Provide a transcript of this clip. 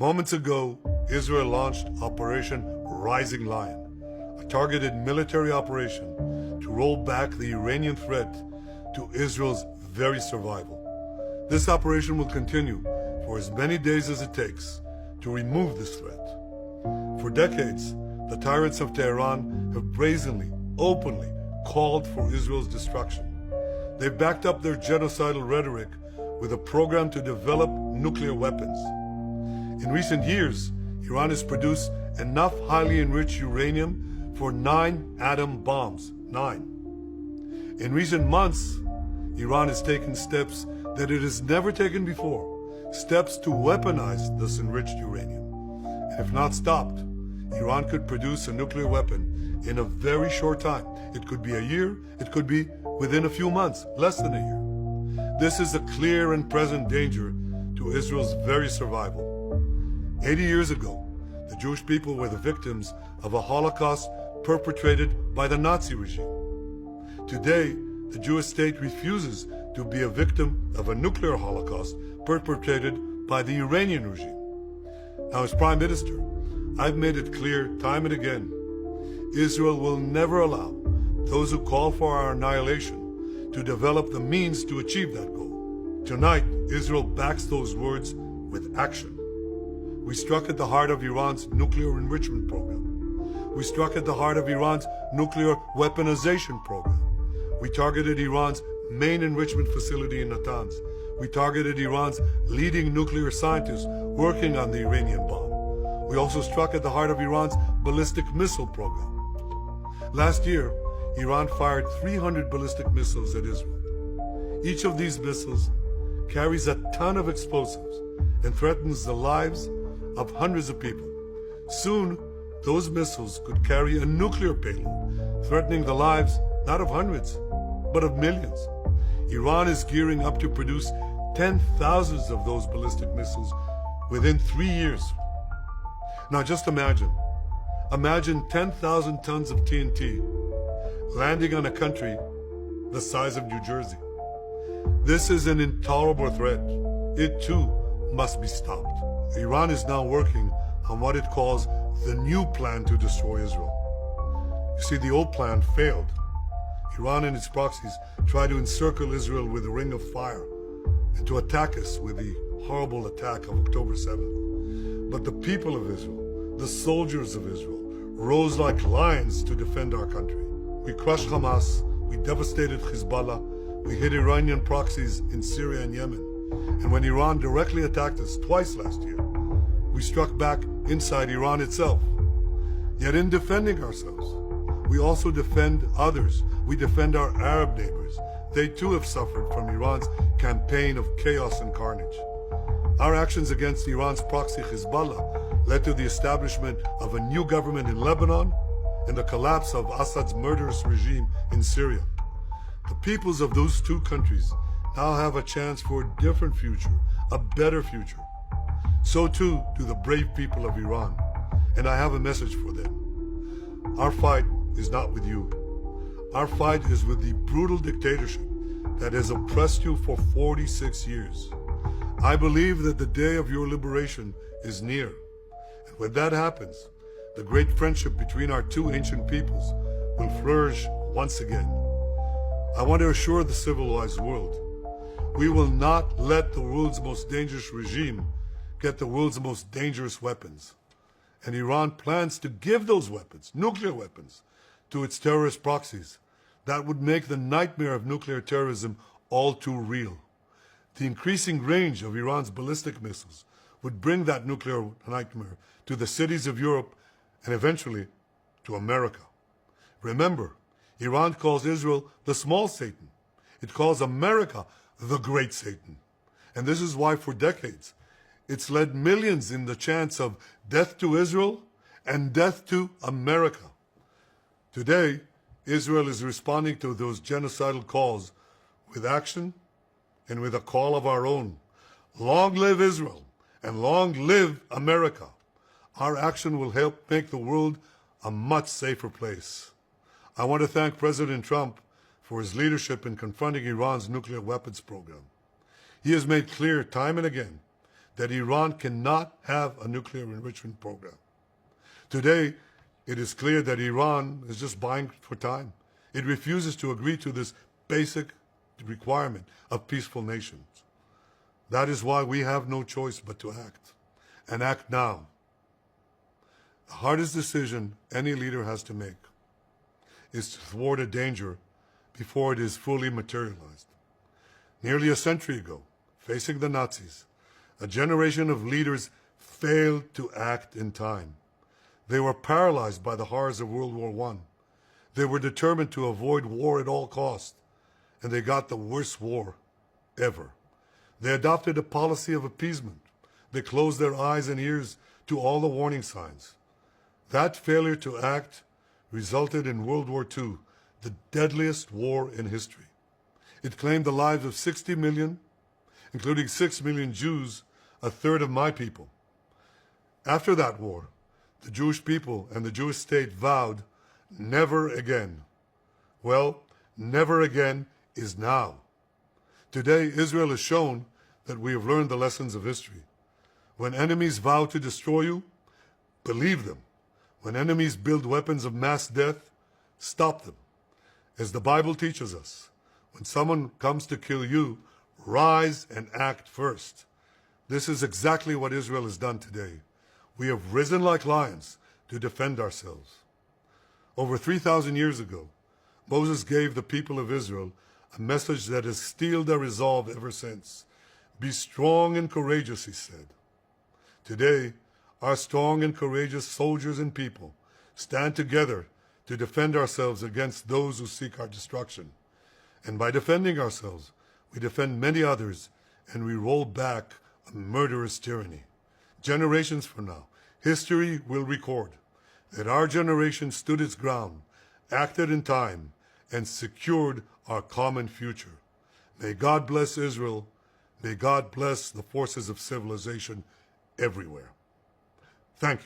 Moments ago, Israel launched Operation Rising Lion, a targeted military operation to roll back the Iranian threat to Israel's very survival. This operation will continue for as many days as it takes to remove this threat. For decades, the tyrants of Tehran have brazenly, openly called for Israel's destruction. They've backed up their genocidal rhetoric with a program to develop nuclear weapons. In recent years, Iran has produced enough highly enriched uranium for 9 atom bombs. 9. In recent months, Iran has taken steps that it has never taken before, steps to weaponize this enriched uranium. And if not stopped, Iran could produce a nuclear weapon in a very short time. It could be a year, it could be within a few months, less than a year. This is a clear and present danger to Israel's very survival. 80 years ago, the Jewish people were the victims of a Holocaust perpetrated by the Nazi regime. Today, the Jewish state refuses to be a victim of a nuclear Holocaust perpetrated by the Iranian regime. Now, as Prime Minister, I've made it clear time and again, Israel will never allow those who call for our annihilation to develop the means to achieve that goal. Tonight, Israel backs those words with action. We struck at the heart of Iran's nuclear enrichment program. We struck at the heart of Iran's nuclear weaponization program. We targeted Iran's main enrichment facility in Natanz. We targeted Iran's leading nuclear scientists working on the Iranian bomb. We also struck at the heart of Iran's ballistic missile program. Last year, Iran fired 300 ballistic missiles at Israel. Each of these missiles carries a ton of explosives and threatens the lives of hundreds of people. Soon, those missiles could carry a nuclear payload, threatening the lives not of hundreds, but of millions. Iran is gearing up to produce 10,000 of those ballistic missiles within 3 years. Now just imagine 10,000 tons of TNT landing on a country the size of New Jersey. This is an intolerable threat. It too must be stopped. Iran is now working on what it calls the new plan to destroy Israel. You see, the old plan failed. Iran and its proxies tried to encircle Israel with a ring of fire and to attack us with the horrible attack of October 7th. But the people of Israel, the soldiers of Israel, rose like lions to defend our country. We crushed Hamas, we devastated Hezbollah, we hit Iranian proxies in Syria and Yemen. And when Iran directly attacked us twice last year, we struck back inside Iran itself. Yet in defending ourselves, we also defend others. We defend our Arab neighbors. They too have suffered from Iran's campaign of chaos and carnage. Our actions against Iran's proxy Hezbollah led to the establishment of a new government in Lebanon and the collapse of Assad's murderous regime in Syria. The peoples of those two countries now have a chance for a different future, a better future. So too do the brave people of Iran, and I have a message for them. Our fight is not with you. Our fight is with the brutal dictatorship that has oppressed you for 46 years. I believe that the day of your liberation is near. And when that happens, the great friendship between our two ancient peoples will flourish once again. I want to assure the civilized world, we will not let the world's most dangerous regime get the world's most dangerous weapons. And Iran plans to give those weapons, nuclear weapons, to its terrorist proxies. That would make the nightmare of nuclear terrorism all too real. The increasing range of Iran's ballistic missiles would bring that nuclear nightmare to the cities of Europe and eventually to America. Remember, Iran calls Israel the small Satan. It calls America the great Satan. And this is why for decades, it's led millions in the chants of death to Israel and death to America. Today, Israel is responding to those genocidal calls with action and with a call of our own. Long live Israel and long live America. Our action will help make the world a much safer place. I want to thank President Trump for his leadership in confronting Iran's nuclear weapons program. He has made clear time and again that Iran cannot have a nuclear enrichment program. Today, it is clear that Iran is just buying for time. It refuses to agree to this basic requirement of peaceful nations. That is why we have no choice but to act, and act now. The hardest decision any leader has to make is to thwart a danger before it is fully materialized. Nearly a century ago, facing the Nazis, a generation of leaders failed to act in time. They were paralyzed by the horrors of World War I. They were determined to avoid war at all costs, and they got the worst war ever. They adopted a policy of appeasement. They closed their eyes and ears to all the warning signs. That failure to act resulted in World War II, the deadliest war in history. It claimed the lives of 60 million, including 6 million Jews, a third of my people. After that war, the Jewish people and the Jewish state vowed, never again. Well, never again is now. Today, Israel has shown that we have learned the lessons of history. When enemies vow to destroy you, believe them. When enemies build weapons of mass death, stop them. As the Bible teaches us, when someone comes to kill you, rise and act first. This is exactly what Israel has done today. We have risen like lions to defend ourselves. Over 3,000 years ago, Moses gave the people of Israel a message that has steeled their resolve ever since. Be strong and courageous, he said. Today, our strong and courageous soldiers and people stand together to defend ourselves against those who seek our destruction. And by defending ourselves, we defend many others, and we roll back a murderous tyranny. Generations from now, history will record that our generation stood its ground, acted in time, and secured our common future. May God bless Israel. May God bless the forces of civilization everywhere. Thank you.